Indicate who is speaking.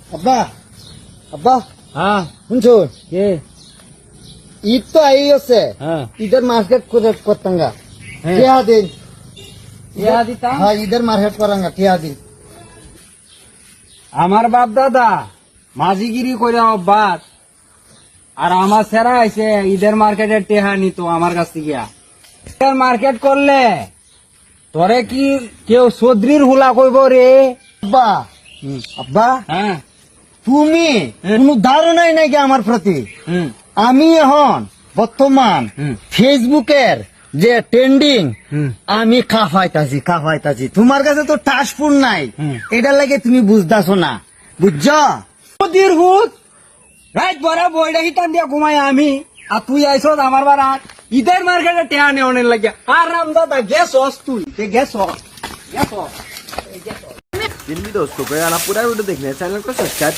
Speaker 1: আব্বা আব্বা
Speaker 2: হ্যাঁ
Speaker 1: শুনছো
Speaker 2: কে
Speaker 1: ঈদ তো আই আছে
Speaker 2: হ্যাঁ
Speaker 1: ঈদের মার্কেট করতাঙ্গা
Speaker 2: হ্যাঁ।
Speaker 1: টিয়া দিন
Speaker 2: ইয়া দিতাম
Speaker 1: হ্যাঁ ঈদের মার্কেট করাঙ্গা টিয়া দিন
Speaker 2: আমার বাপ দাদা মাঝিগিরি করে অভ্যাস আর আমার সেরা আছে ঈদের মার্কেটে টেহা নিত আমার কাছ থেকে ঈদের মার্কেট করলে তোরে কি কেউ সদ্রির হুলা কইব রে
Speaker 1: আব্বা আব্বা
Speaker 2: হ্যাঁ
Speaker 1: তুমি কোনো ধারণাই নাই কি আমার প্রতি
Speaker 2: হুম
Speaker 1: আমি এখন বর্তমান
Speaker 2: হুম।
Speaker 1: ফেসবুকের যে ট্রেন্ডিং
Speaker 2: হুম।
Speaker 1: আমি কাফাইতাছি তোমার কাছে তো টাসপুর নাই
Speaker 2: হুম।
Speaker 1: এটার লাগে তুমি বুঝতাছো না বুঝছ
Speaker 2: সদ্রির হুত রাত ভরা বইটা হিটান দিয়া ঘুমাই আমি আর তুই আইস আমার বারাত ঈদের মার্কেটে টেহা নেওয়ানের লাগে আর রাম দাদা গেছস তুই গেছস
Speaker 3: जिन भी दोस्तों को यार आप पूरा वीडियो देखने चैनल को सब्सक्राइब